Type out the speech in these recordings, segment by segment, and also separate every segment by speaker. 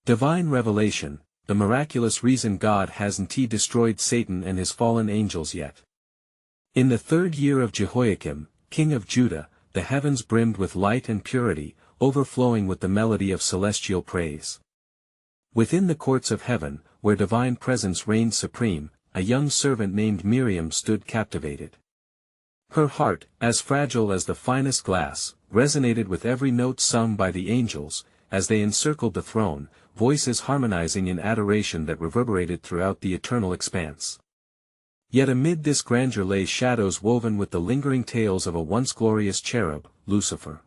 Speaker 1: Divine revelation, the miraculous reason God hasn't destroyed Satan and his fallen angels yet. In the 3rd year of Jehoiakim, king of Judah, the heavens brimmed with light and purity, overflowing with the melody of celestial praise. Within the courts of heaven, where divine presence reigned supreme, a young servant named Miriam stood captivated. Her heart, as fragile as the finest glass, resonated with every note sung by the angels, as they encircled the throne, voices harmonizing in adoration that reverberated throughout the eternal expanse. Yet amid this grandeur lay shadows woven with the lingering tales of a once glorious cherub, Lucifer.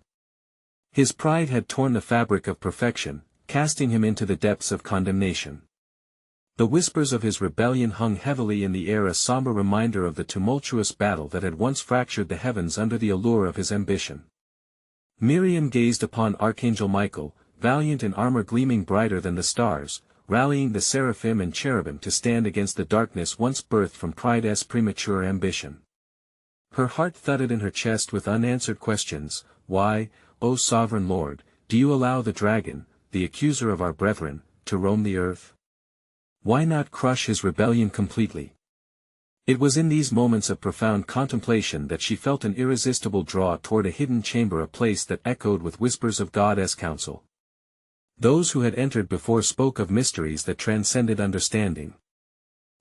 Speaker 1: His pride had torn the fabric of perfection, casting him into the depths of condemnation. The whispers of his rebellion hung heavily in the air, a somber reminder of the tumultuous battle that had once fractured the heavens under the allure of his ambition. Miriam gazed upon Archangel Michael, valiant in armor gleaming brighter than the stars, rallying the seraphim and cherubim to stand against the darkness once birthed from pride's premature ambition. Her heart thudded in her chest with unanswered questions. Why, O sovereign Lord, do you allow the dragon, the accuser of our brethren, to roam the earth? Why not crush his rebellion completely? It was in these moments of profound contemplation that she felt an irresistible draw toward a hidden chamber, a place that echoed with whispers of God's counsel. Those who had entered before spoke of mysteries that transcended understanding.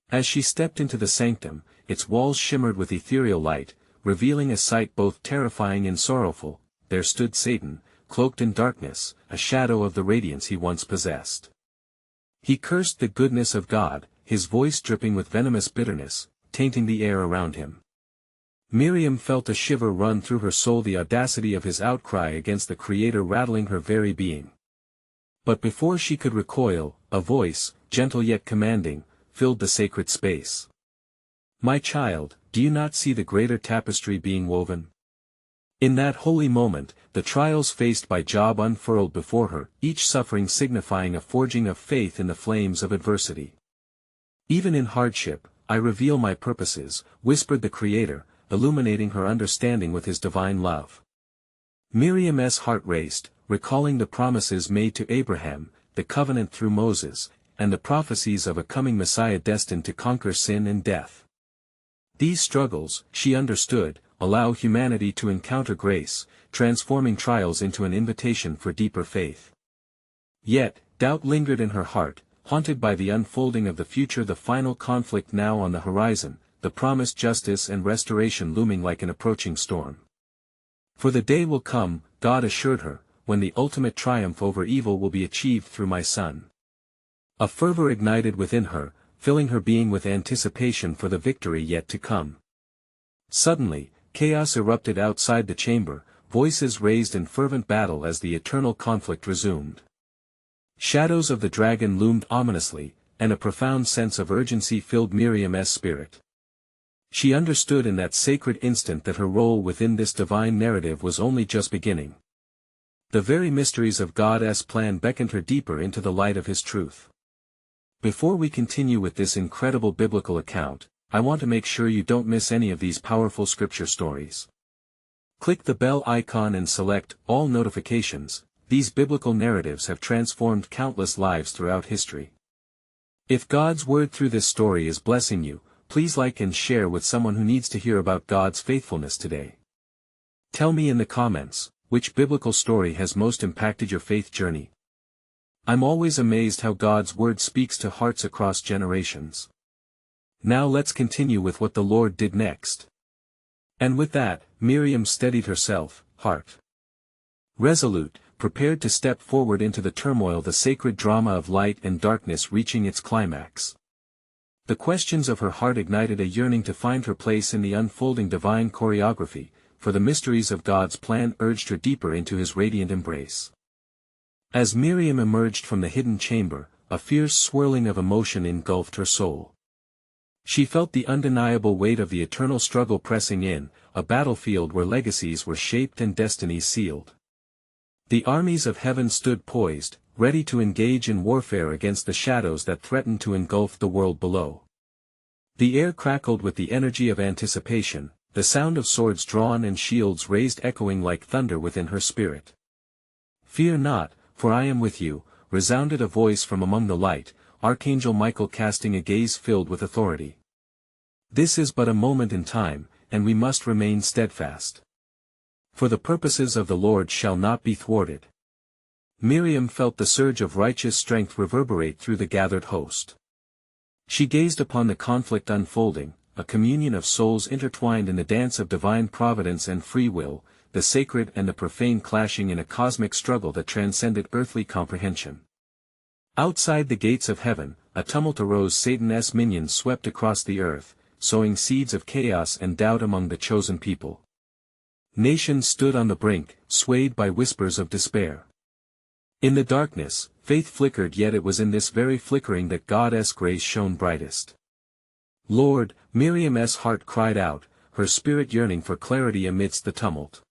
Speaker 1: As she stepped into the sanctum, its walls shimmered with ethereal light, revealing a sight both terrifying and sorrowful. There stood Satan, cloaked in darkness, a shadow of the radiance he once possessed. He cursed the goodness of God, his voice dripping with venomous bitterness, tainting the air around him. Miriam felt a shiver run through her soul, the audacity of his outcry against the Creator rattling her very being. But before she could recoil, a voice, gentle yet commanding, filled the sacred space. My child, do you not see the greater tapestry being woven? In that holy moment, the trials faced by Job unfurled before her, each suffering signifying a forging of faith in the flames of adversity. Even in hardship, I reveal my purposes, whispered the Creator, illuminating her understanding with his divine love. Miriam's heart raced, recalling the promises made to Abraham, the covenant through Moses, and the prophecies of a coming Messiah destined to conquer sin and death. These struggles, she understood, allow humanity to encounter grace, transforming trials into an invitation for deeper faith. Yet, doubt lingered in her heart, haunted by the unfolding of the future, the final conflict now on the horizon, the promised justice and restoration looming like an approaching storm. For the day will come, God assured her, when the ultimate triumph over evil will be achieved through my Son. A fervor ignited within her, filling her being with anticipation for the victory yet to come. Suddenly, chaos erupted outside the chamber, voices raised in fervent battle as the eternal conflict resumed. Shadows of the dragon loomed ominously, and a profound sense of urgency filled Miriam's spirit. She understood in that sacred instant that her role within this divine narrative was only just beginning. The very mysteries of God's plan beckoned her deeper into the light of His truth. Before we continue with this incredible biblical account, I want to make sure you don't miss any of these powerful scripture stories. Click the bell icon and select All Notifications. These biblical narratives have transformed countless lives throughout history. If God's word through this story is blessing you, please like and share with someone who needs to hear about God's faithfulness today. Tell me in the comments, which biblical story has most impacted your faith journey? I'm always amazed how God's word speaks to hearts across generations. Now let's continue with what the Lord did next. And with that, Miriam steadied herself, heart resolute, prepared to step forward into the turmoil, the sacred drama of light and darkness reaching its climax. The questions of her heart ignited a yearning to find her place in the unfolding divine choreography, for the mysteries of God's plan urged her deeper into His radiant embrace. As Miriam emerged from the hidden chamber, a fierce swirling of emotion engulfed her soul. She felt the undeniable weight of the eternal struggle pressing in, a battlefield where legacies were shaped and destinies sealed. The armies of heaven stood poised, ready to engage in warfare against the shadows that threatened to engulf the world below. The air crackled with the energy of anticipation, the sound of swords drawn and shields raised echoing like thunder within her spirit. Fear not, for I am with you, resounded a voice from among the light, Archangel Michael casting a gaze filled with authority. This is but a moment in time, and we must remain steadfast. For the purposes of the Lord shall not be thwarted. Miriam felt the surge of righteous strength reverberate through the gathered host. She gazed upon the conflict unfolding, a communion of souls intertwined in the dance of divine providence and free will, the sacred and the profane clashing in a cosmic struggle that transcended earthly comprehension. Outside the gates of heaven, a tumult arose. Satan's minions swept across the earth, sowing seeds of chaos and doubt among the chosen people. Nations stood on the brink, swayed by whispers of despair. In the darkness, faith flickered, yet it was in this very flickering that God's grace shone brightest. Lord, Miriam's heart cried out, her spirit yearning for clarity amidst the tumult.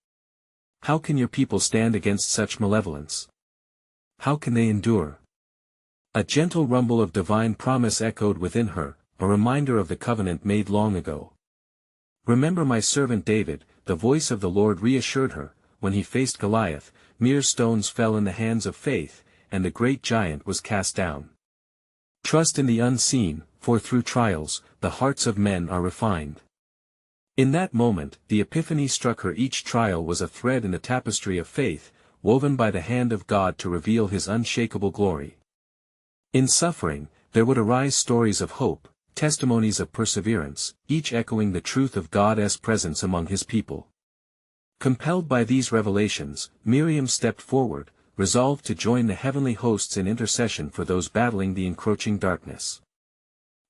Speaker 1: How can your people stand against such malevolence? How can they endure? A gentle rumble of divine promise echoed within her, a reminder of the covenant made long ago. Remember my servant David, the voice of the Lord reassured her. When he faced Goliath, mere stones fell in the hands of faith, and the great giant was cast down. Trust in the unseen, for through trials, the hearts of men are refined. In that moment, the epiphany struck her. Each trial was a thread in the tapestry of faith, woven by the hand of God to reveal his unshakable glory. In suffering, there would arise stories of hope, testimonies of perseverance, each echoing the truth of God's presence among his people. Compelled by these revelations, Miriam stepped forward, resolved to join the heavenly hosts in intercession for those battling the encroaching darkness.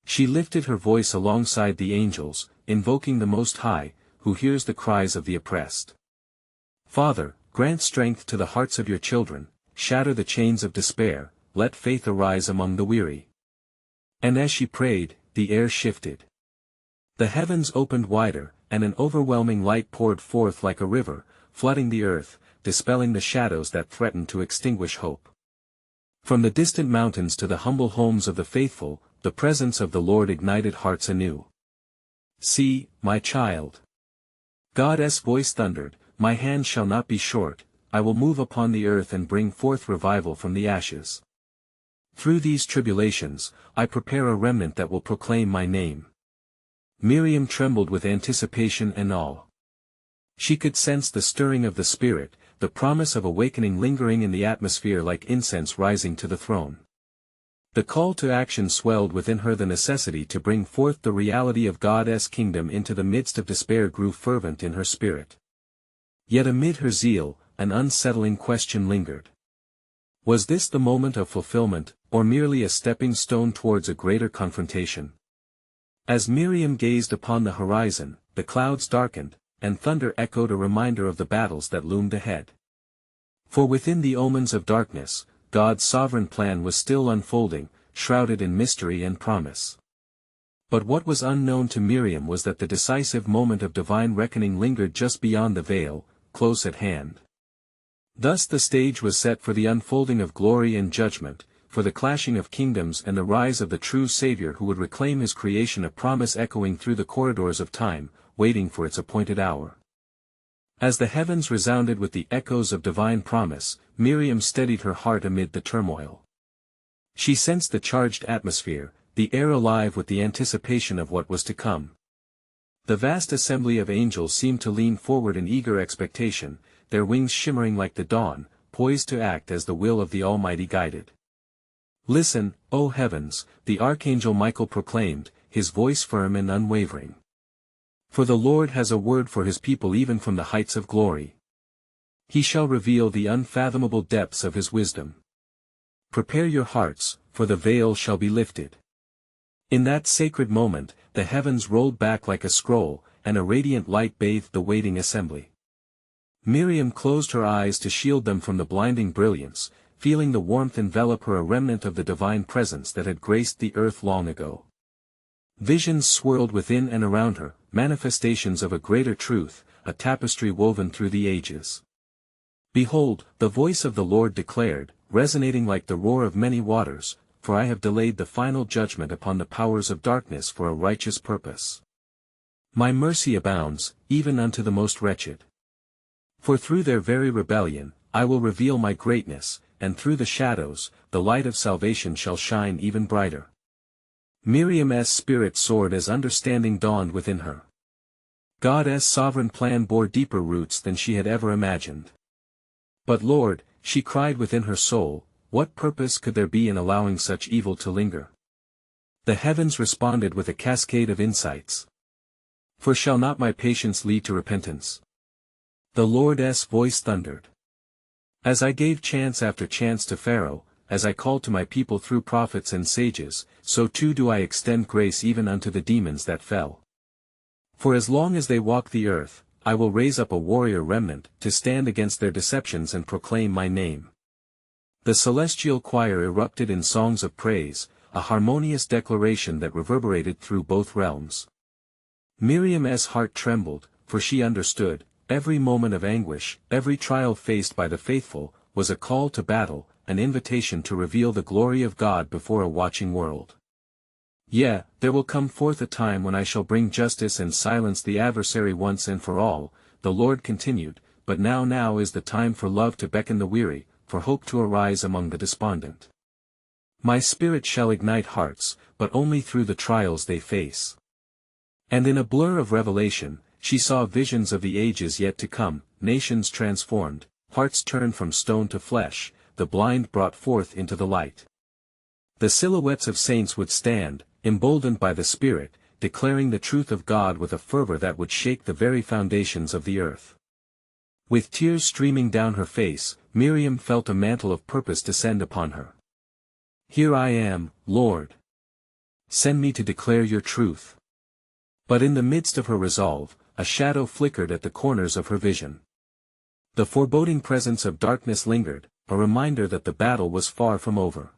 Speaker 1: She lifted her voice alongside the angels, invoking the Most High, who hears the cries of the oppressed. Father, grant strength to the hearts of your children, shatter the chains of despair, let faith arise among the weary. And as she prayed, the air shifted. The heavens opened wider, and an overwhelming light poured forth like a river, flooding the earth, dispelling the shadows that threatened to extinguish hope. From the distant mountains to the humble homes of the faithful, the presence of the Lord ignited hearts anew. See, my child. God's voice thundered, my hand shall not be short, I will move upon the earth and bring forth revival from the ashes. Through these tribulations, I prepare a remnant that will proclaim my name. Miriam trembled with anticipation and awe. She could sense the stirring of the Spirit, the promise of awakening lingering in the atmosphere like incense rising to the throne. The call to action swelled within her. The necessity to bring forth the reality of God's kingdom into the midst of despair grew fervent in her spirit. Yet amid her zeal, an unsettling question lingered. Was this the moment of fulfillment, or merely a stepping stone towards a greater confrontation? As Miriam gazed upon the horizon, the clouds darkened, and thunder echoed a reminder of the battles that loomed ahead. For within the omens of darkness, God's sovereign plan was still unfolding, shrouded in mystery and promise. But what was unknown to Miriam was that the decisive moment of divine reckoning lingered just beyond the veil, close at hand. Thus the stage was set for the unfolding of glory and judgment, for the clashing of kingdoms and the rise of the true Savior who would reclaim his creation, a promise echoing through the corridors of time, waiting for its appointed hour. As the heavens resounded with the echoes of divine promise, Miriam steadied her heart amid the turmoil. She sensed the charged atmosphere, the air alive with the anticipation of what was to come. The vast assembly of angels seemed to lean forward in eager expectation, their wings shimmering like the dawn, poised to act as the will of the Almighty guided. Listen, O heavens, the Archangel Michael proclaimed, his voice firm and unwavering. For the Lord has a word for his people even from the heights of glory. He shall reveal the unfathomable depths of his wisdom. Prepare your hearts, for the veil shall be lifted. In that sacred moment, the heavens rolled back like a scroll, and a radiant light bathed the waiting assembly. Miriam closed her eyes to shield them from the blinding brilliance, feeling the warmth envelop her, a remnant of the divine presence that had graced the earth long ago. Visions swirled within and around her, manifestations of a greater truth, a tapestry woven through the ages. Behold, the voice of the Lord declared, resonating like the roar of many waters, for I have delayed the final judgment upon the powers of darkness for a righteous purpose. My mercy abounds, even unto the most wretched. For through their very rebellion, I will reveal my greatness, and through the shadows, the light of salvation shall shine even brighter. Miriam's spirit soared as understanding dawned within her. God's sovereign plan bore deeper roots than she had ever imagined. But Lord, she cried within her soul, what purpose could there be in allowing such evil to linger? The heavens responded with a cascade of insights. For shall not my patience lead to repentance? The Lord's voice thundered. As I gave chance after chance to Pharaoh, as I called to my people through prophets and sages, so too do I extend grace even unto the demons that fell. For as long as they walk the earth, I will raise up a warrior remnant to stand against their deceptions and proclaim my name. The celestial choir erupted in songs of praise, a harmonious declaration that reverberated through both realms. Miriam's heart trembled, for she understood, every moment of anguish, every trial faced by the faithful, was a call to battle, an invitation to reveal the glory of God before a watching world. Yea, there will come forth a time when I shall bring justice and silence the adversary once and for all, the Lord continued, but now is the time for love to beckon the weary, for hope to arise among the despondent. My spirit shall ignite hearts, but only through the trials they face. And in a blur of revelation, she saw visions of the ages yet to come, nations transformed, hearts turned from stone to flesh, the blind brought forth into the light. The silhouettes of saints would stand, emboldened by the Spirit, declaring the truth of God with a fervor that would shake the very foundations of the earth. With tears streaming down her face, Miriam felt a mantle of purpose descend upon her. Here I am, Lord. Send me to declare your truth. But in the midst of her resolve, a shadow flickered at the corners of her vision. The foreboding presence of darkness lingered, a reminder that the battle was far from over.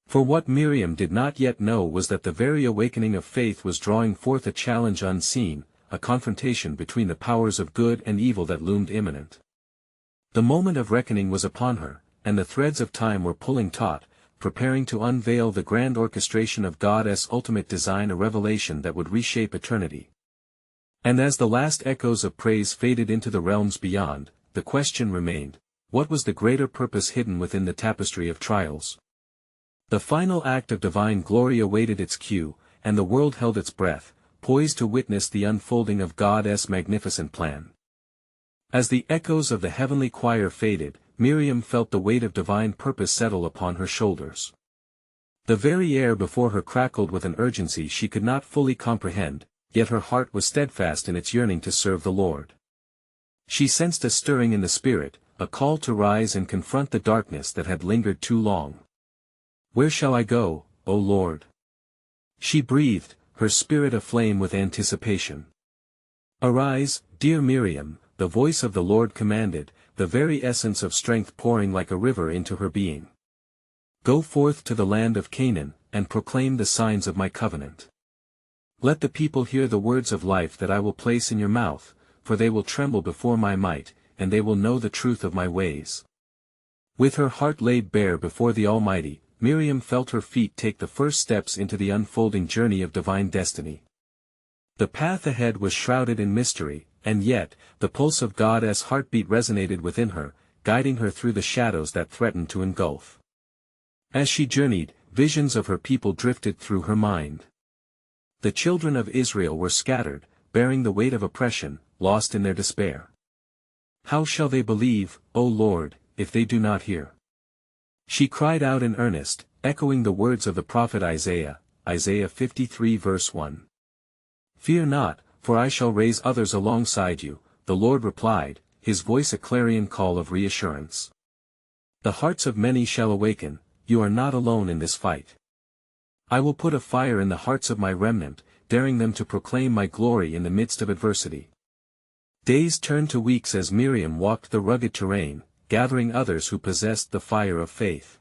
Speaker 1: For what Miriam did not yet know was that the very awakening of faith was drawing forth a challenge unseen, a confrontation between the powers of good and evil that loomed imminent. The moment of reckoning was upon her, and the threads of time were pulling taut, preparing to unveil the grand orchestration of God's ultimate design, a revelation that would reshape eternity. And as the last echoes of praise faded into the realms beyond, the question remained, what was the greater purpose hidden within the tapestry of trials? The final act of divine glory awaited its cue, and the world held its breath, poised to witness the unfolding of God's magnificent plan. As the echoes of the heavenly choir faded, Miriam felt the weight of divine purpose settle upon her shoulders. The very air before her crackled with an urgency she could not fully comprehend, yet her heart was steadfast in its yearning to serve the Lord. She sensed a stirring in the spirit, a call to rise and confront the darkness that had lingered too long. Where shall I go, O Lord? She breathed, her spirit aflame with anticipation. Arise, dear Miriam, the voice of the Lord commanded, the very essence of strength pouring like a river into her being. Go forth to the land of Canaan, and proclaim the signs of my covenant. Let the people hear the words of life that I will place in your mouth, for they will tremble before my might, and they will know the truth of my ways. With her heart laid bare before the Almighty, Miriam felt her feet take the first steps into the unfolding journey of divine destiny. The path ahead was shrouded in mystery, and yet, the pulse of God's heartbeat resonated within her, guiding her through the shadows that threatened to engulf. As she journeyed, visions of her people drifted through her mind. The children of Israel were scattered, bearing the weight of oppression, lost in their despair. How shall they believe, O Lord, if they do not hear? She cried out in earnest, echoing the words of the prophet Isaiah, Isaiah 53 verse 1. Fear not, for I shall raise others alongside you, the Lord replied, his voice a clarion call of reassurance. The hearts of many shall awaken, you are not alone in this fight. I will put a fire in the hearts of my remnant, daring them to proclaim my glory in the midst of adversity. Days turned to weeks as Miriam walked the rugged terrain, gathering others who possessed the fire of faith.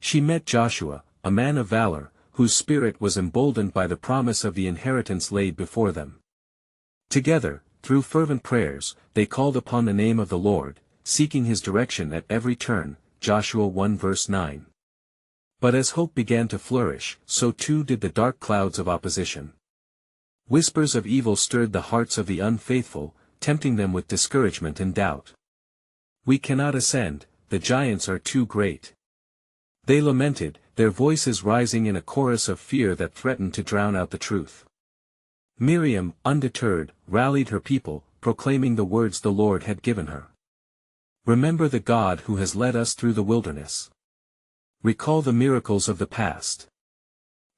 Speaker 1: She met Joshua, a man of valor, whose spirit was emboldened by the promise of the inheritance laid before them. Together, through fervent prayers, they called upon the name of the Lord, seeking his direction at every turn, Joshua 1 verse 9. But as hope began to flourish, so too did the dark clouds of opposition. Whispers of evil stirred the hearts of the unfaithful, tempting them with discouragement and doubt. We cannot ascend, the giants are too great." They lamented, their voices rising in a chorus of fear that threatened to drown out the truth. Miriam, undeterred, rallied her people, proclaiming the words the Lord had given her. "Remember the God who has led us through the wilderness. Recall the miracles of the past.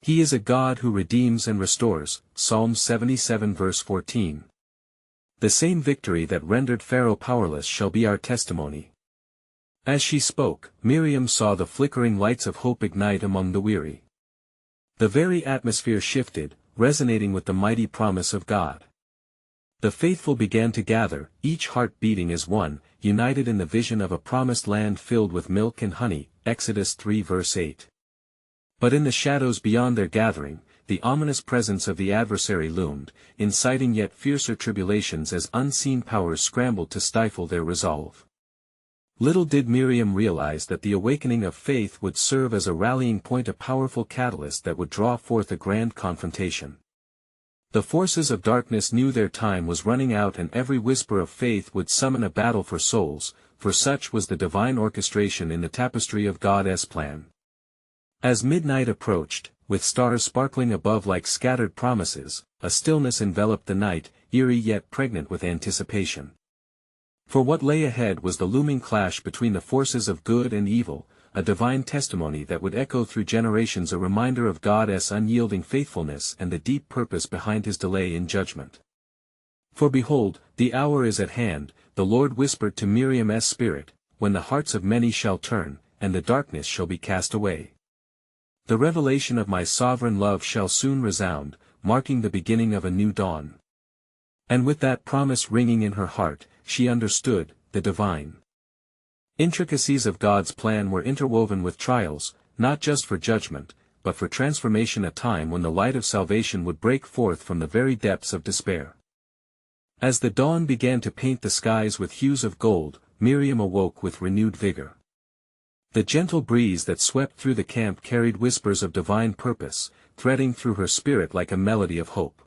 Speaker 1: He is a God who redeems and restores." Psalm 77 verse 14. "The same victory that rendered Pharaoh powerless shall be our testimony." As she spoke, Miriam saw the flickering lights of hope ignite among the weary. The very atmosphere shifted, resonating with the mighty promise of God. The faithful began to gather, each heart beating as one, united in the vision of a promised land filled with milk and honey, Exodus 3 verse 8. But in the shadows beyond their gathering, the ominous presence of the adversary loomed, inciting yet fiercer tribulations as unseen powers scrambled to stifle their resolve. Little did Miriam realize that the awakening of faith would serve as a rallying point, a powerful catalyst that would draw forth a grand confrontation. The forces of darkness knew their time was running out, and every whisper of faith would summon a battle for souls, for such was the divine orchestration in the tapestry of God's plan. As midnight approached, with stars sparkling above like scattered promises, a stillness enveloped the night, eerie yet pregnant with anticipation. For what lay ahead was the looming clash between the forces of good and evil, a divine testimony that would echo through generations, a reminder of God's unyielding faithfulness and the deep purpose behind his delay in judgment. "For behold, the hour is at hand," the Lord whispered to Miriam's spirit, "when the hearts of many shall turn, and the darkness shall be cast away. The revelation of my sovereign love shall soon resound, marking the beginning of a new dawn." And with that promise ringing in her heart, she understood, the divine intricacies of God's plan were interwoven with trials, not just for judgment, but for transformation, a time when the light of salvation would break forth from the very depths of despair. As the dawn began to paint the skies with hues of gold, Miriam awoke with renewed vigor. The gentle breeze that swept through the camp carried whispers of divine purpose, threading through her spirit like a melody of hope.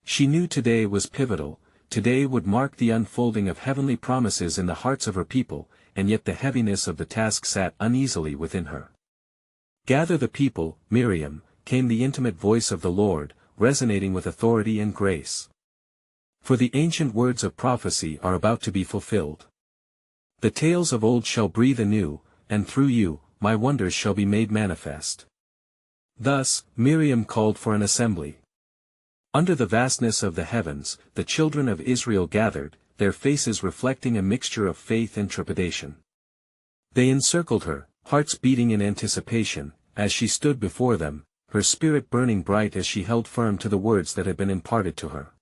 Speaker 1: She knew today was pivotal. Today would mark the unfolding of heavenly promises in the hearts of her people, and yet the heaviness of the task sat uneasily within her. "Gather the people, Miriam," came the intimate voice of the Lord, resonating with authority and grace. "For the ancient words of prophecy are about to be fulfilled. The tales of old shall breathe anew, and through you, my wonders shall be made manifest." Thus, Miriam called for an assembly. Under the vastness of the heavens, the children of Israel gathered, their faces reflecting a mixture of faith and trepidation. They encircled her, hearts beating in anticipation, as she stood before them, her spirit burning bright as she held firm to the words that had been imparted to her.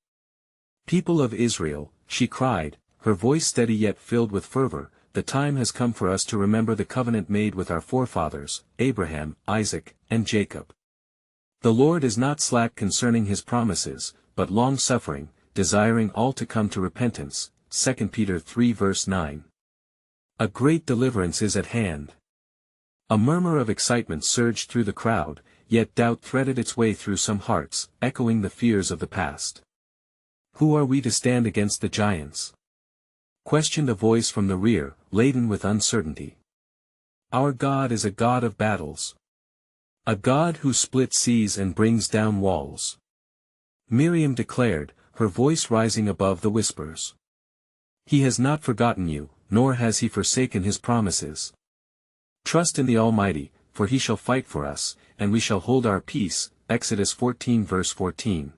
Speaker 1: "People of Israel," she cried, her voice steady yet filled with fervor, "the time has come for us to remember the covenant made with our forefathers, Abraham, Isaac, and Jacob. The Lord is not slack concerning his promises, but long-suffering, desiring all to come to repentance." 2 Peter 3 verse 9. A great deliverance is at hand. A murmur of excitement surged through the crowd, yet doubt threaded its way through some hearts, echoing the fears of the past. "Who are we to stand against the giants?" questioned a voice from the rear, laden with uncertainty. "Our God is a God of battles. A God who splits seas and brings down walls," Miriam declared, her voice rising above the whispers. "He has not forgotten you, nor has he forsaken his promises. Trust in the Almighty, for he shall fight for us, and we shall hold our peace." Exodus 14 verse 14.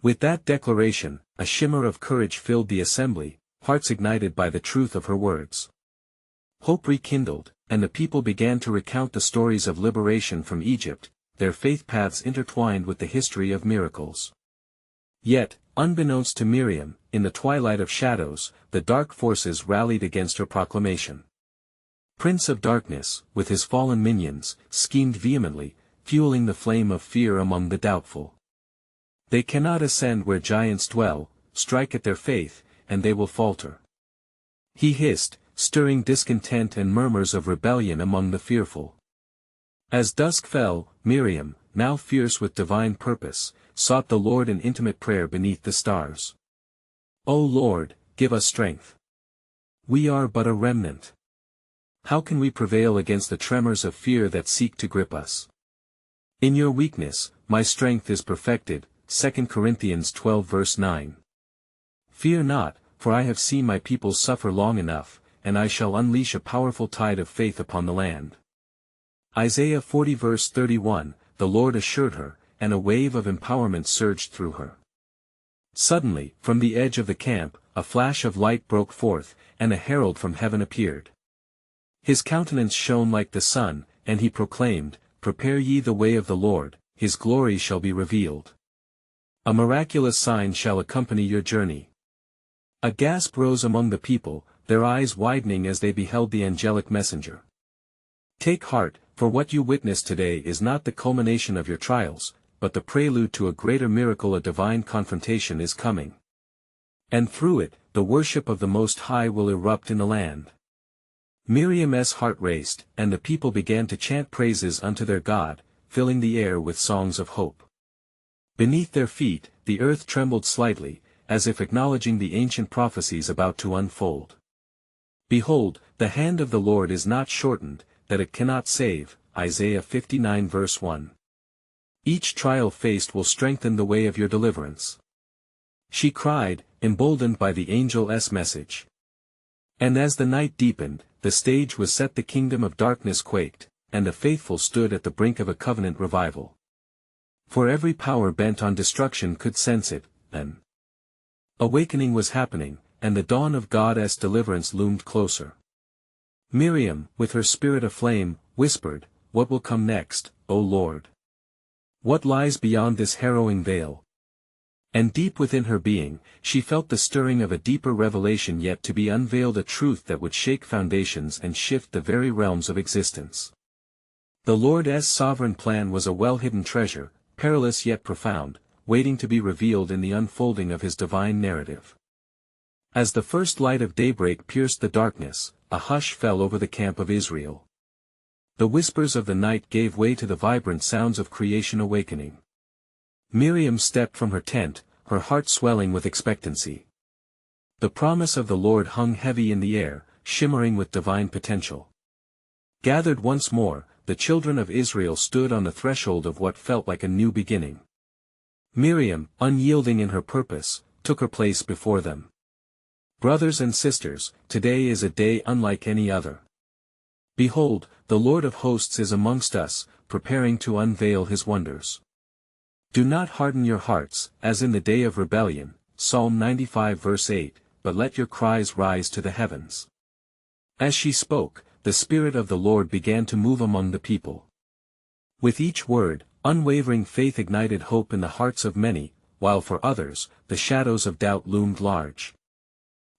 Speaker 1: With that declaration, a shimmer of courage filled the assembly, hearts ignited by the truth of her words. Hope rekindled, and the people began to recount the stories of liberation from Egypt, their faith paths intertwined with the history of miracles. Yet, unbeknownst to Miriam, in the twilight of shadows, the dark forces rallied against her proclamation. Prince of Darkness, with his fallen minions, schemed vehemently, fueling the flame of fear among the doubtful. "They cannot ascend where giants dwell, strike at their faith, and they will falter," he hissed, stirring discontent and murmurs of rebellion among the fearful. As dusk fell, Miriam, now fierce with divine purpose, sought the Lord in intimate prayer beneath the stars. "O Lord, give us strength. We are but a remnant. How can we prevail against the tremors of fear that seek to grip us? In your weakness, my strength is perfected, 2 Corinthians 12 verse 9. Fear not, for I have seen my people suffer long enough, and I shall unleash a powerful tide of faith upon the land. Isaiah 40 verse 31, the Lord assured her, and a wave of empowerment surged through her. Suddenly, from the edge of the camp, a flash of light broke forth, and a herald from heaven appeared. His countenance shone like the sun, and he proclaimed, "Prepare ye the way of the Lord, his glory shall be revealed. A miraculous sign shall accompany your journey." A gasp rose among the people, their eyes widening as they beheld the angelic messenger. Take heart, for what you witness today is not the culmination of your trials, but the prelude to a greater miracle. A divine confrontation is coming. And through it, the worship of the Most High will erupt in the land. Miriam's heart raced, and the people began to chant praises unto their God, filling the air with songs of hope. Beneath their feet, the earth trembled slightly, as if acknowledging the ancient prophecies about to unfold. Behold, the hand of the Lord is not shortened, that it cannot save, Isaiah 59 verse 1. Each trial faced will strengthen the way of your deliverance. She cried, emboldened by the angel's message. And as the night deepened, the stage was set. The kingdom of darkness quaked, and the faithful stood at the brink of a covenant revival. For every power bent on destruction could sense it, an awakening was happening, and the dawn of God's deliverance loomed closer. Miriam, with her spirit aflame, whispered, "What will come next, O Lord? What lies beyond this harrowing veil?" And deep within her being, she felt the stirring of a deeper revelation yet to be unveiled, a truth that would shake foundations and shift the very realms of existence. The Lord's sovereign plan was a well-hidden treasure, perilous yet profound, waiting to be revealed in the unfolding of his divine narrative. As the first light of daybreak pierced the darkness, a hush fell over the camp of Israel. The whispers of the night gave way to the vibrant sounds of creation awakening. Miriam stepped from her tent, her heart swelling with expectancy. The promise of the Lord hung heavy in the air, shimmering with divine potential. Gathered once more, the children of Israel stood on the threshold of what felt like a new beginning. Miriam, unyielding in her purpose, took her place before them. Brothers and sisters, today is a day unlike any other. Behold, the Lord of hosts is amongst us, preparing to unveil his wonders. Do not harden your hearts, as in the day of rebellion, Psalm 95 verse 8, but let your cries rise to the heavens. As she spoke, the Spirit of the Lord began to move among the people. With each word, unwavering faith ignited hope in the hearts of many, while for others, the shadows of doubt loomed large.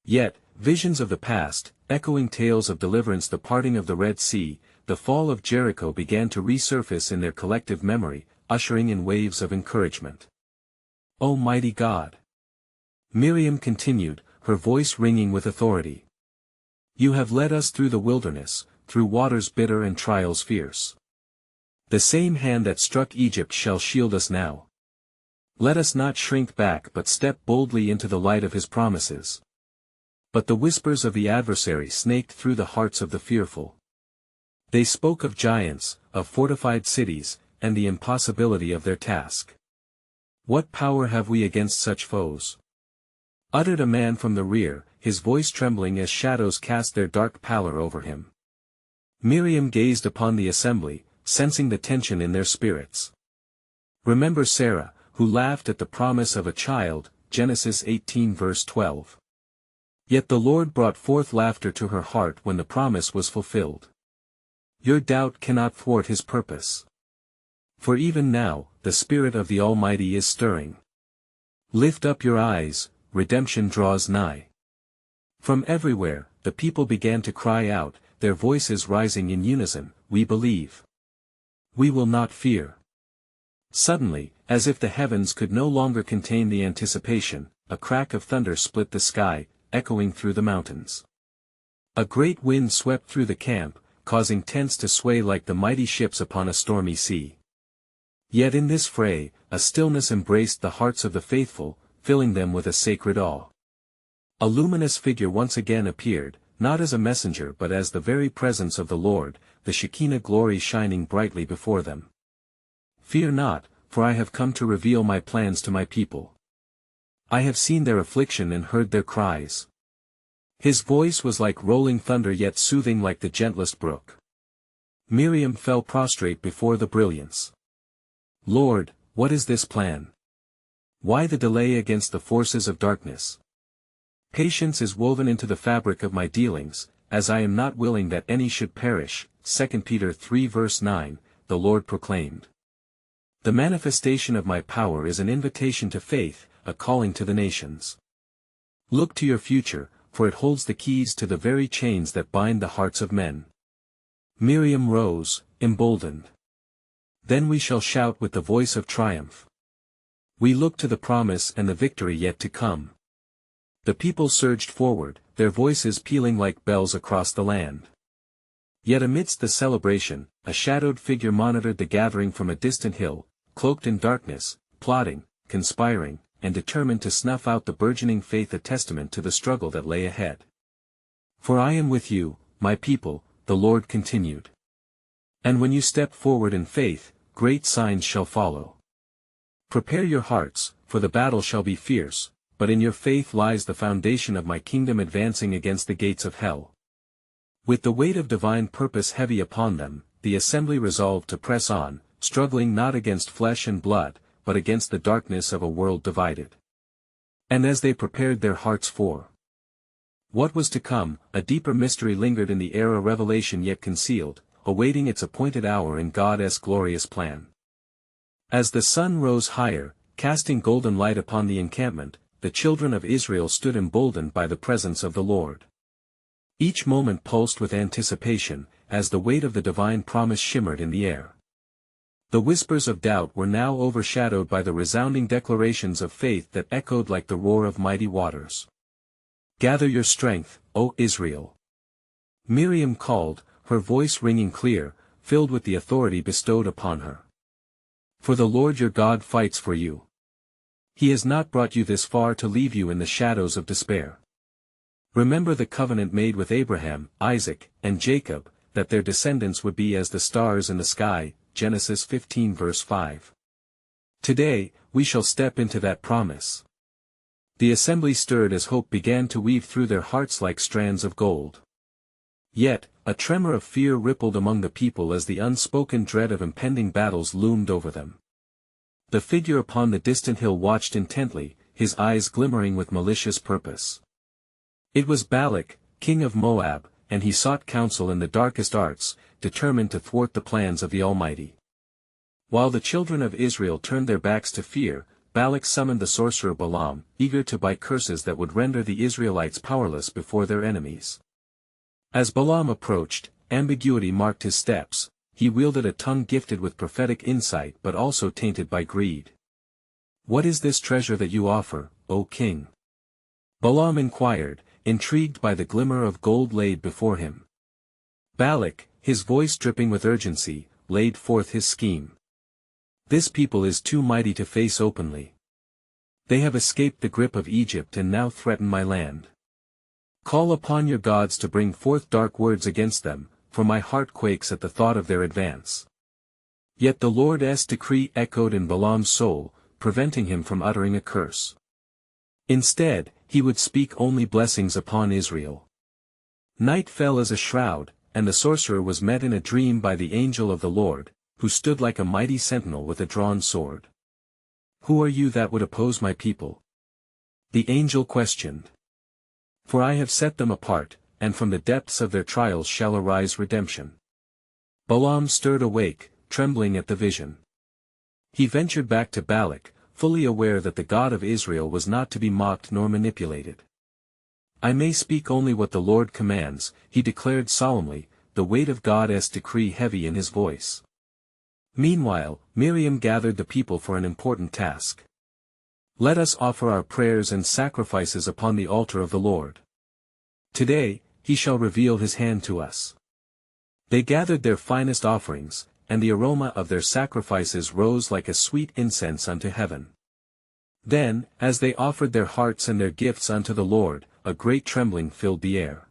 Speaker 1: Yet, visions of the past, echoing tales of deliverance, the parting of the Red Sea, the fall of Jericho began to resurface in their collective memory, ushering in waves of encouragement. O mighty God! Miriam continued, her voice ringing with authority. You have led us through the wilderness, through waters bitter and trials fierce. The same hand that struck Egypt shall shield us now. Let us not shrink back but step boldly into the light of his promises. But the whispers of the adversary snaked through the hearts of the fearful. They spoke of giants, of fortified cities, and the impossibility of their task. What power have we against such foes? Uttered a man from the rear, his voice trembling as shadows cast their dark pallor over him. Miriam gazed upon the assembly, sensing the tension in their spirits. Remember Sarah, who laughed at the promise of a child, Genesis 18 verse 12. Yet the Lord brought forth laughter to her heart when the promise was fulfilled. Your doubt cannot thwart his purpose. For even now, the Spirit of the Almighty is stirring. Lift up your eyes, redemption draws nigh. From everywhere, the people began to cry out, their voices rising in unison, we believe. We will not fear. Suddenly, as if the heavens could no longer contain the anticipation, a crack of thunder split the sky, echoing through the mountains. A great wind swept through the camp, causing tents to sway like the mighty ships upon a stormy sea. Yet in this fray, a stillness embraced the hearts of the faithful, filling them with a sacred awe. A luminous figure once again appeared, not as a messenger but as the very presence of the Lord, the Shekinah glory shining brightly before them. Fear not, for I have come to reveal my plans to my people. I have seen their affliction and heard their cries. His voice was like rolling thunder yet soothing like the gentlest brook. Miriam fell prostrate before the brilliance. Lord, what is this plan? Why the delay against the forces of darkness? Patience is woven into the fabric of my dealings, as I am not willing that any should perish. 2 Peter 3 verse 9, the Lord proclaimed. The manifestation of my power is an invitation to faith, a calling to the nations. Look to your future, for it holds the keys to the very chains that bind the hearts of men. Miriam rose, emboldened. Then we shall shout with the voice of triumph. We look to the promise and the victory yet to come. The people surged forward, their voices pealing like bells across the land. Yet amidst the celebration, a shadowed figure monitored the gathering from a distant hill, cloaked in darkness, plotting, conspiring, and determined to snuff out the burgeoning faith, a testament to the struggle that lay ahead. For I am with you, my people, the Lord continued. And when you step forward in faith, great signs shall follow. Prepare your hearts, for the battle shall be fierce, but in your faith lies the foundation of my kingdom advancing against the gates of hell. With the weight of divine purpose heavy upon them, the assembly resolved to press on, struggling not against flesh and blood, but against the darkness of a world divided. And as they prepared their hearts for what was to come, a deeper mystery lingered in the air, a revelation yet concealed, awaiting its appointed hour in God's glorious plan. As the sun rose higher, casting golden light upon the encampment, the children of Israel stood emboldened by the presence of the Lord. Each moment pulsed with anticipation, as the weight of the divine promise shimmered in the air. The whispers of doubt were now overshadowed by the resounding declarations of faith that echoed like the roar of mighty waters. Gather your strength, O Israel! Miriam called, her voice ringing clear, filled with the authority bestowed upon her. For the Lord your God fights for you. He has not brought you this far to leave you in the shadows of despair. Remember the covenant made with Abraham, Isaac, and Jacob, that their descendants would be as the stars in the sky, Genesis 15 verse 5. Today, we shall step into that promise. The assembly stirred as hope began to weave through their hearts like strands of gold. Yet, a tremor of fear rippled among the people as the unspoken dread of impending battles loomed over them. The figure upon the distant hill watched intently, his eyes glimmering with malicious purpose. It was Balak, king of Moab, and he sought counsel in the darkest arts, determined to thwart the plans of the Almighty. While the children of Israel turned their backs to fear, Balak summoned the sorcerer Balaam, eager to bite curses that would render the Israelites powerless before their enemies. As Balaam approached, ambiguity marked his steps. He wielded a tongue gifted with prophetic insight but also tainted by greed. What is this treasure that you offer, O king? Balaam inquired, intrigued by the glimmer of gold laid before him. Balak, his voice dripping with urgency, laid forth his scheme. This people is too mighty to face openly. They have escaped the grip of Egypt and now threaten my land. Call upon your gods to bring forth dark words against them, for my heart quakes at the thought of their advance. Yet the Lord's decree echoed in Balaam's soul, preventing him from uttering a curse. Instead, he would speak only blessings upon Israel. Night fell as a shroud, and the sorcerer was met in a dream by the angel of the Lord, who stood like a mighty sentinel with a drawn sword. Who are you that would oppose my people? The angel questioned. For I have set them apart, and from the depths of their trials shall arise redemption. Balaam stirred awake, trembling at the vision. He ventured back to Balak, fully aware that the God of Israel was not to be mocked nor manipulated. I may speak only what the Lord commands, he declared solemnly, the weight of God's decree heavy in his voice. Meanwhile, Miriam gathered the people for an important task. Let us offer our prayers and sacrifices upon the altar of the Lord. Today, he shall reveal his hand to us. They gathered their finest offerings, and the aroma of their sacrifices rose like a sweet incense unto heaven. Then, as they offered their hearts and their gifts unto the Lord, a great trembling filled the air.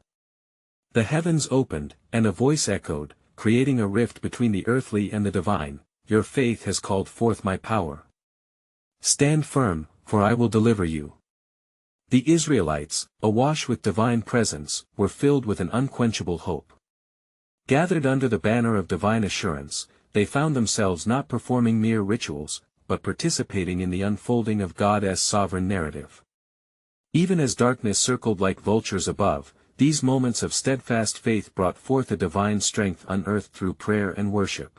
Speaker 1: The heavens opened, and a voice echoed, creating a rift between the earthly and the divine. Your faith has called forth my power. Stand firm, for I will deliver you. The Israelites, awash with divine presence, were filled with an unquenchable hope. Gathered under the banner of divine assurance, they found themselves not performing mere rituals, but participating in the unfolding of God's sovereign narrative. Even as darkness circled like vultures above, these moments of steadfast faith brought forth a divine strength unearthed through prayer and worship.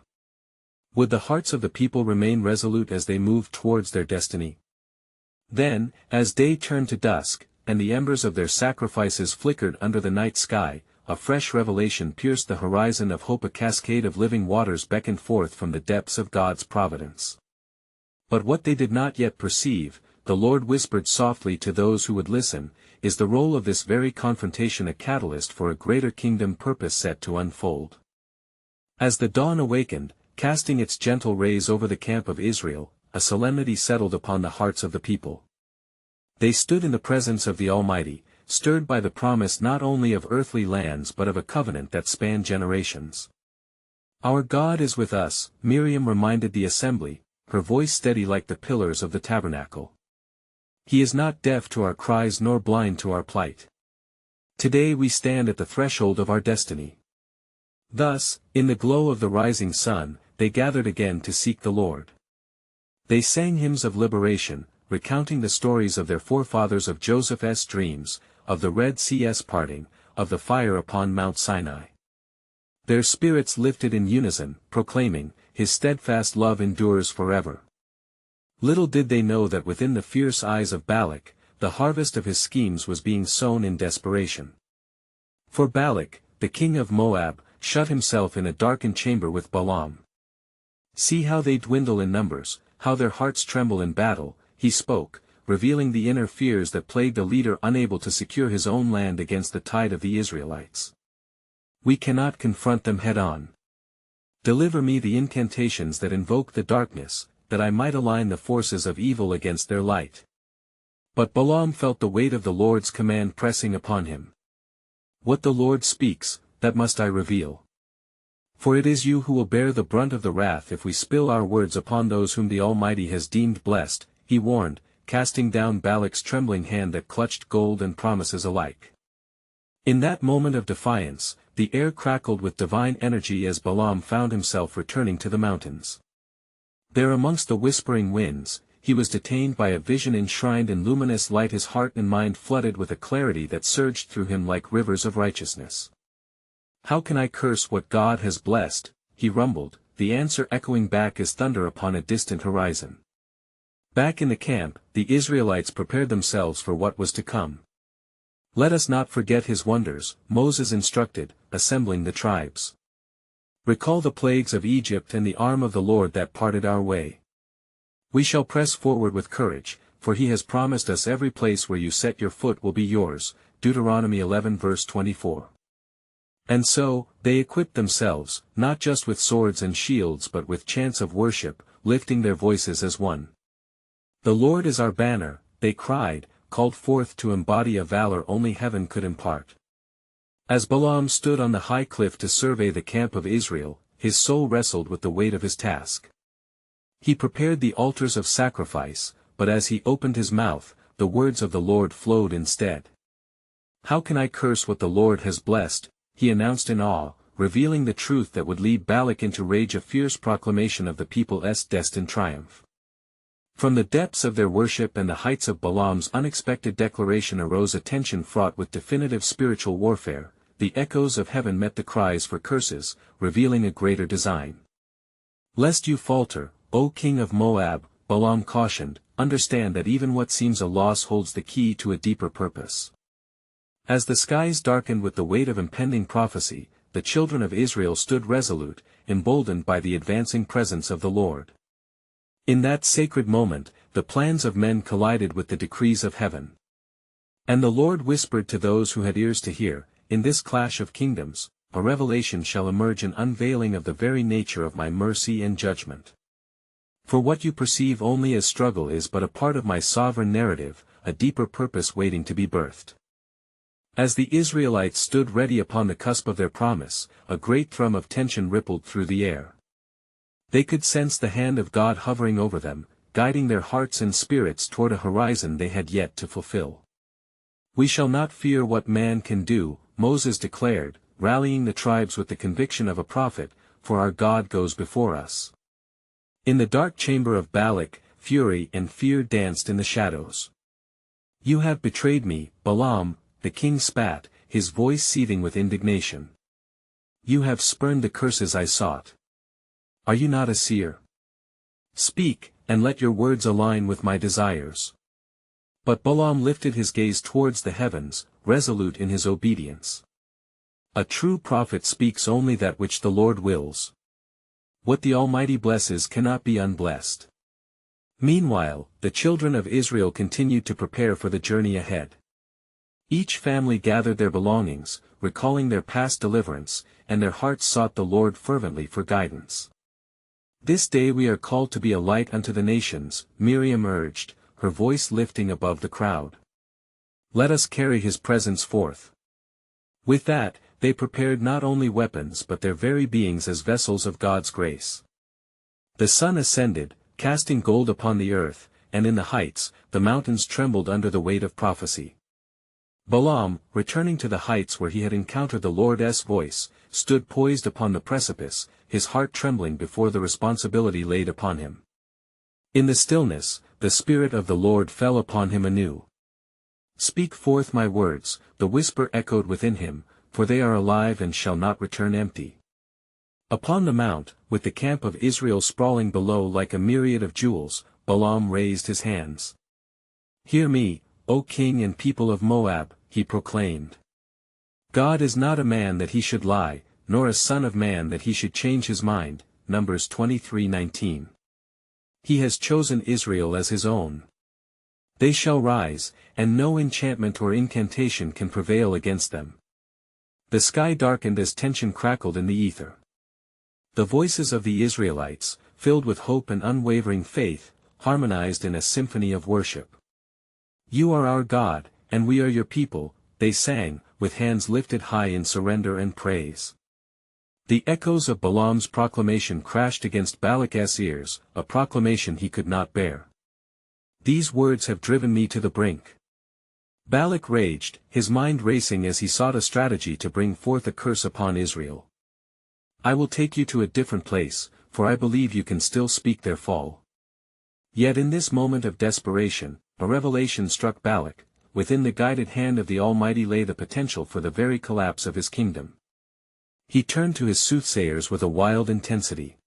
Speaker 1: Would the hearts of the people remain resolute as they moved towards their destiny? Then, as day turned to dusk, and the embers of their sacrifices flickered under the night sky, a fresh revelation pierced the horizon of hope. A cascade of living waters beckoned forth from the depths of God's providence. But what they did not yet perceive, the Lord whispered softly to those who would listen, is the role of this very confrontation a catalyst for a greater kingdom purpose set to unfold. As the dawn awakened, casting its gentle rays over the camp of Israel, a solemnity settled upon the hearts of the people. They stood in the presence of the Almighty, stirred by the promise not only of earthly lands but of a covenant that spanned generations. Our God is with us, Miriam reminded the assembly, her voice steady like the pillars of the tabernacle. He is not deaf to our cries nor blind to our plight. Today we stand at the threshold of our destiny. Thus, in the glow of the rising sun, they gathered again to seek the Lord. They sang hymns of liberation, recounting the stories of their forefathers, of Joseph's dreams, of the Red Sea's parting, of the fire upon Mount Sinai. Their spirits lifted in unison, proclaiming, His steadfast love endures forever. Little did they know that within the fierce eyes of Balak, the harvest of his schemes was being sown in desperation. For Balak, the king of Moab, shut himself in a darkened chamber with Balaam. See how they dwindle in numbers, how their hearts tremble in battle, he spoke, revealing the inner fears that plagued a leader unable to secure his own land against the tide of the Israelites. We cannot confront them head-on. Deliver me the incantations that invoke the darkness, that I might align the forces of evil against their light. But Balaam felt the weight of the Lord's command pressing upon him. What the Lord speaks, that must I reveal. For it is you who will bear the brunt of the wrath if we spill our words upon those whom the Almighty has deemed blessed, he warned, casting down Balak's trembling hand that clutched gold and promises alike. In that moment of defiance, the air crackled with divine energy as Balaam found himself returning to the mountains. There amongst the whispering winds, he was detained by a vision enshrined in luminous light, his heart and mind flooded with a clarity that surged through him like rivers of righteousness. How can I curse what God has blessed? He rumbled, the answer echoing back as thunder upon a distant horizon. Back in the camp, the Israelites prepared themselves for what was to come. Let us not forget his wonders, Moses instructed, assembling the tribes. Recall the plagues of Egypt and the arm of the Lord that parted our way. We shall press forward with courage, for he has promised us every place where you set your foot will be yours, Deuteronomy 11 verse 24. And so, they equipped themselves, not just with swords and shields but with chants of worship, lifting their voices as one. The Lord is our banner, they cried, called forth to embody a valor only heaven could impart. As Balaam stood on the high cliff to survey the camp of Israel, his soul wrestled with the weight of his task. He prepared the altars of sacrifice, but as he opened his mouth, the words of the Lord flowed instead. How can I curse what the Lord has blessed? He announced in awe, revealing the truth that would lead Balak into rage, a fierce proclamation of the people's destined triumph. From the depths of their worship and the heights of Balaam's unexpected declaration arose a tension fraught with definitive spiritual warfare. The echoes of heaven met the cries for curses, revealing a greater design. Lest you falter, O king of Moab, Balaam cautioned, understand that even what seems a loss holds the key to a deeper purpose. As the skies darkened with the weight of impending prophecy, the children of Israel stood resolute, emboldened by the advancing presence of the Lord. In that sacred moment, the plans of men collided with the decrees of heaven. And the Lord whispered to those who had ears to hear, in this clash of kingdoms, a revelation shall emerge, an unveiling of the very nature of my mercy and judgment. For what you perceive only as struggle is but a part of my sovereign narrative, a deeper purpose waiting to be birthed. As the Israelites stood ready upon the cusp of their promise, a great thrum of tension rippled through the air. They could sense the hand of God hovering over them, guiding their hearts and spirits toward a horizon they had yet to fulfill. "We shall not fear what man can do," Moses declared, rallying the tribes with the conviction of a prophet, "for our God goes before us." In the dark chamber of Balak, fury and fear danced in the shadows. "You have betrayed me, Balaam," the king spat, his voice seething with indignation. "You have spurned the curses I sought. Are you not a seer? Speak, and let your words align with my desires." But Balaam lifted his gaze towards the heavens, resolute in his obedience. A true prophet speaks only that which the Lord wills. What the Almighty blesses cannot be unblessed. Meanwhile, the children of Israel continued to prepare for the journey ahead. Each family gathered their belongings, recalling their past deliverance, and their hearts sought the Lord fervently for guidance. "This day we are called to be a light unto the nations," Miriam urged, her voice lifting above the crowd. "Let us carry his presence forth." With that, they prepared not only weapons but their very beings as vessels of God's grace. The sun ascended, casting gold upon the earth, and in the heights, the mountains trembled under the weight of prophecy. Balaam, returning to the heights where he had encountered the Lord's voice, stood poised upon the precipice, his heart trembling before the responsibility laid upon him. In the stillness, the Spirit of the Lord fell upon him anew. "Speak forth my words," the whisper echoed within him, "for they are alive and shall not return empty." Upon the mount, with the camp of Israel sprawling below like a myriad of jewels, Balaam raised his hands. "Hear me, O king and people of Moab," he proclaimed. "God is not a man that he should lie, nor a son of man that he should change his mind." Numbers 23:19. "He has chosen Israel as his own. They shall rise, and no enchantment or incantation can prevail against them." The sky darkened as tension crackled in the ether. The voices of the Israelites, filled with hope and unwavering faith, harmonized in a symphony of worship. "You are our God, and we are your people," they sang, with hands lifted high in surrender and praise. The echoes of Balaam's proclamation crashed against Balak's ears, a proclamation he could not bear. "These words have driven me to the brink." Balak raged, his mind racing as he sought a strategy to bring forth a curse upon Israel. "I will take you to a different place, for I believe you can still speak their fall." Yet in this moment of desperation, a revelation struck Balak. Within the guided hand of the Almighty lay the potential for the very collapse of his kingdom. He turned to his soothsayers with a wild intensity.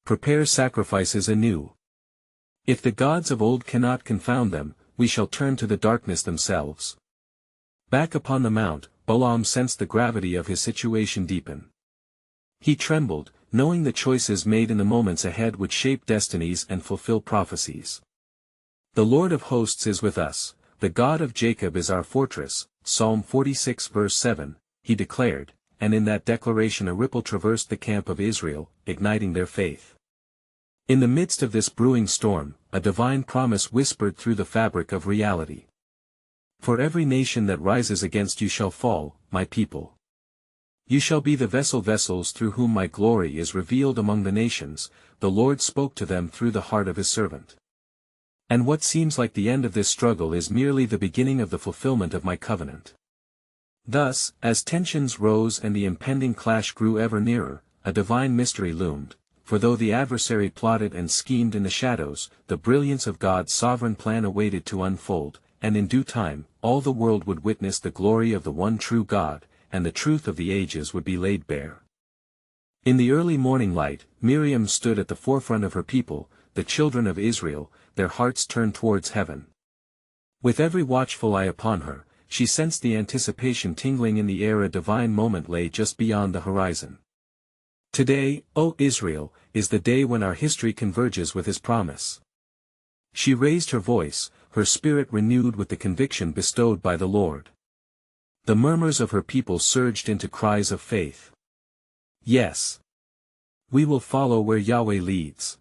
Speaker 1: "Prepare sacrifices anew. If the gods of old cannot confound them, we shall turn to the darkness themselves." Back upon the mount, Balaam sensed the gravity of his situation deepen. He trembled, knowing the choices made in the moments ahead would shape destinies and fulfill prophecies. "The Lord of hosts is with us, the God of Jacob is our fortress," Psalm 46 verse 7, he declared, and in that declaration a ripple traversed the camp of Israel, igniting their faith. In the midst of this brewing storm, a divine promise whispered through the fabric of reality. "For every nation that rises against you shall fall, my people. You shall be the vessels through whom my glory is revealed among the nations," the Lord spoke to them through the heart of his servant. "And what seems like the end of this struggle is merely the beginning of the fulfillment of my covenant." Thus, as tensions rose and the impending clash grew ever nearer, a divine mystery loomed, for though the adversary plotted and schemed in the shadows, the brilliance of God's sovereign plan awaited to unfold, and in due time, all the world would witness the glory of the one true God, and the truth of the ages would be laid bare. In the early morning light, Miriam stood at the forefront of her people, the children of Israel, their hearts turned towards heaven. With every watchful eye upon her, she sensed the anticipation tingling in the air. A divine moment lay just beyond the horizon. "Today, O Israel, is the day when our history converges with his promise." She raised her voice, her spirit renewed with the conviction bestowed by the Lord. The murmurs of her people surged into cries of faith. "Yes. We will follow where Yahweh leads,"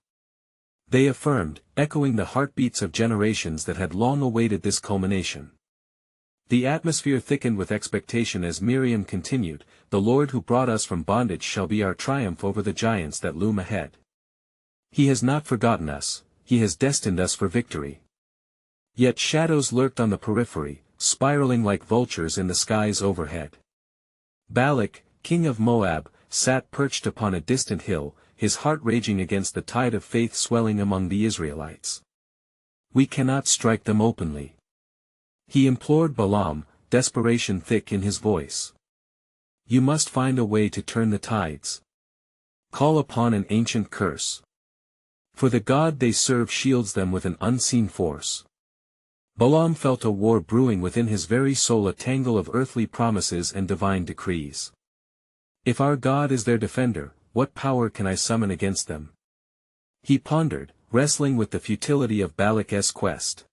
Speaker 1: they affirmed, echoing the heartbeats of generations that had long awaited this culmination. The atmosphere thickened with expectation as Miriam continued, "The Lord who brought us from bondage shall be our triumph over the giants that loom ahead. He has not forgotten us, he has destined us for victory." Yet shadows lurked on the periphery, spiraling like vultures in the skies overhead. Balak, king of Moab, sat perched upon a distant hill, his heart raging against the tide of faith swelling among the Israelites. "We cannot strike them openly," he implored Balaam, desperation thick in his voice. "You must find a way to turn the tides. Call upon an ancient curse. For the God they serve shields them with an unseen force." Balaam felt a war brewing within his very soul, a tangle of earthly promises and divine decrees. "If our God is their defender, what power can I summon against them?" he pondered, wrestling with the futility of Balak's quest.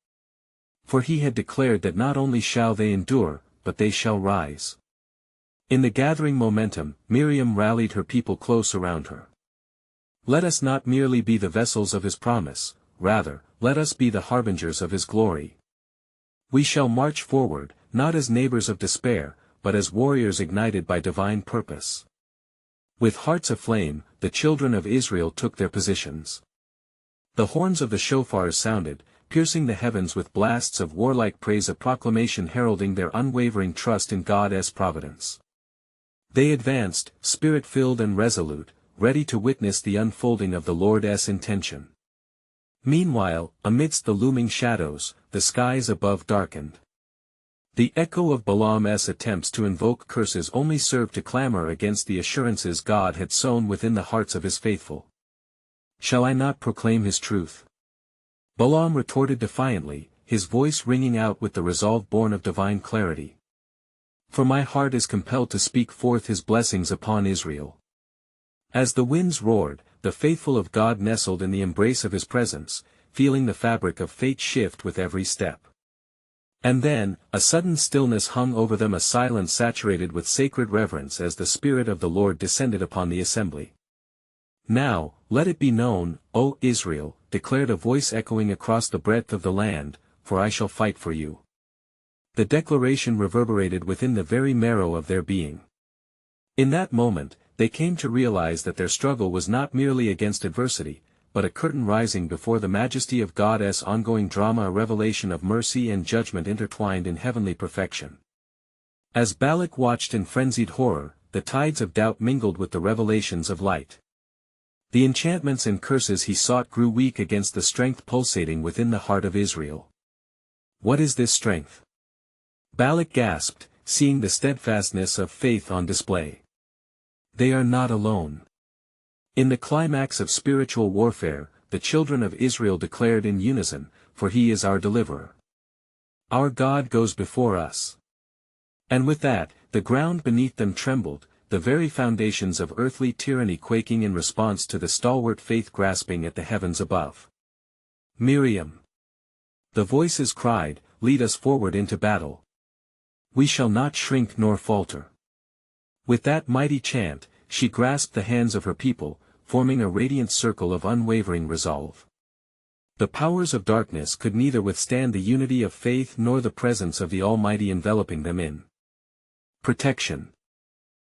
Speaker 1: For he had declared that not only shall they endure, but they shall rise. In the gathering momentum, Miriam rallied her people close around her. "Let us not merely be the vessels of his promise, rather, let us be the harbingers of his glory. We shall march forward, not as neighbors of despair, but as warriors ignited by divine purpose." With hearts aflame, the children of Israel took their positions. The horns of the shofars sounded, piercing the heavens with blasts of warlike praise, a proclamation heralding their unwavering trust in God's providence. They advanced, spirit-filled and resolute, ready to witness the unfolding of the Lord's intention. Meanwhile, amidst the looming shadows, the skies above darkened. The echo of Balaam's attempts to invoke curses only served to clamor against the assurances God had sown within the hearts of his faithful. "Shall I not proclaim his truth?" Balaam retorted defiantly, his voice ringing out with the resolve born of divine clarity. "For my heart is compelled to speak forth his blessings upon Israel." As the winds roared, the faithful of God nestled in the embrace of his presence, feeling the fabric of fate shift with every step. And then, a sudden stillness hung over them, a silence saturated with sacred reverence as the Spirit of the Lord descended upon the assembly. "Now, let it be known, O Israel," declared a voice echoing across the breadth of the land, "for I shall fight for you." The declaration reverberated within the very marrow of their being. In that moment, they came to realize that their struggle was not merely against adversity, but a curtain rising before the majesty of God's ongoing drama, a revelation of mercy and judgment intertwined in heavenly perfection. As Balak watched in frenzied horror, the tides of doubt mingled with the revelations of light. The enchantments and curses he sought grew weak against the strength pulsating within the heart of Israel. "What is this strength?" Balak gasped, seeing the steadfastness of faith on display. "They are not alone." In the climax of spiritual warfare, the children of Israel declared in unison, "For he is our deliverer. Our God goes before us." And with that, the ground beneath them trembled, the very foundations of earthly tyranny quaking in response to the stalwart faith grasping at the heavens above. "Miriam!" the voices cried, "lead us forward into battle. We shall not shrink nor falter." With that mighty chant, she grasped the hands of her people, forming a radiant circle of unwavering resolve. The powers of darkness could neither withstand the unity of faith nor the presence of the Almighty enveloping them in protection.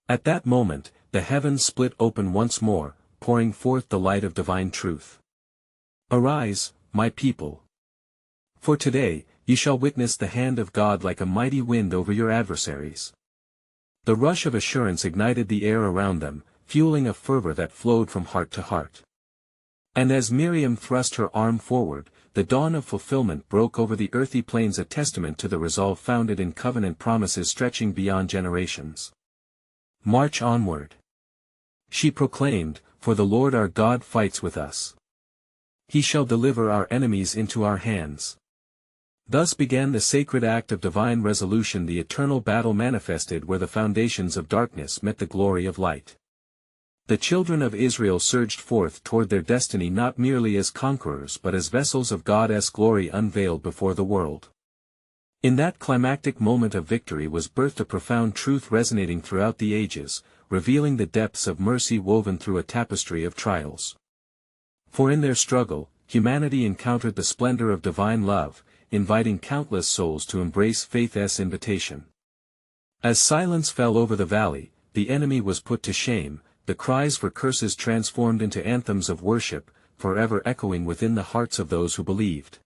Speaker 1: At that moment, the heavens split open once more, pouring forth the light of divine truth. "Arise, my people. For today, you shall witness the hand of God like a mighty wind over your adversaries." The rush of assurance ignited the air around them, fueling a fervor that flowed from heart to heart. And as Miriam thrust her arm forward, the dawn of fulfillment broke over the earthy plains, a testament to the resolve founded in covenant promises stretching beyond generations. "March onward," she proclaimed, "for the Lord our God fights with us. He shall deliver our enemies into our hands." Thus began the sacred act of divine resolution, the eternal battle manifested where the foundations of darkness met the glory of light. The children of Israel surged forth toward their destiny not merely as conquerors but as vessels of God's glory unveiled before the world. In that climactic moment of victory was birthed a profound truth resonating throughout the ages, revealing the depths of mercy woven through a tapestry of trials. For in their struggle, humanity encountered the splendor of divine love, inviting countless souls to embrace faith's invitation. As silence fell over the valley, the enemy was put to shame, the cries for curses transformed into anthems of worship, forever echoing within the hearts of those who believed.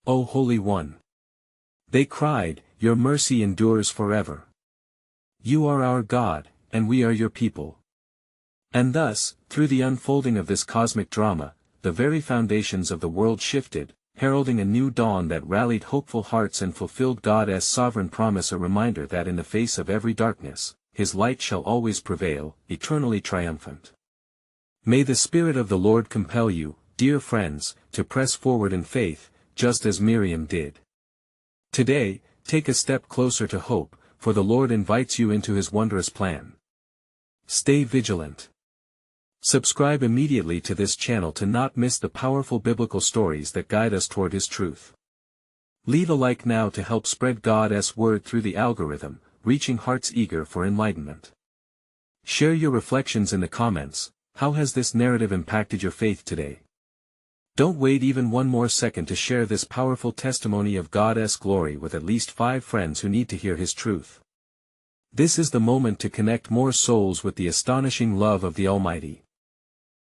Speaker 1: O Holy One! They cried, your mercy endures forever. You are our God, and we are your people. And thus, through the unfolding of this cosmic drama, the very foundations of the world shifted, heralding a new dawn that rallied hopeful hearts and fulfilled God's sovereign promise, a reminder that in the face of every darkness, His light shall always prevail, eternally triumphant. May the Spirit of the Lord compel you, dear friends, to press forward in faith, just as Miriam did. Today, take a step closer to hope, for the Lord invites you into His wondrous plan. Stay vigilant. Subscribe immediately to this channel to not miss the powerful biblical stories that guide us toward His truth. Leave a like now to help spread God's word through the algorithm, reaching hearts eager for enlightenment. Share your reflections in the comments. How has this narrative impacted your faith today? Don't wait even one more second to share this powerful testimony of God's glory with at least 5 friends who need to hear His truth. This is the moment to connect more souls with the astonishing love of the Almighty.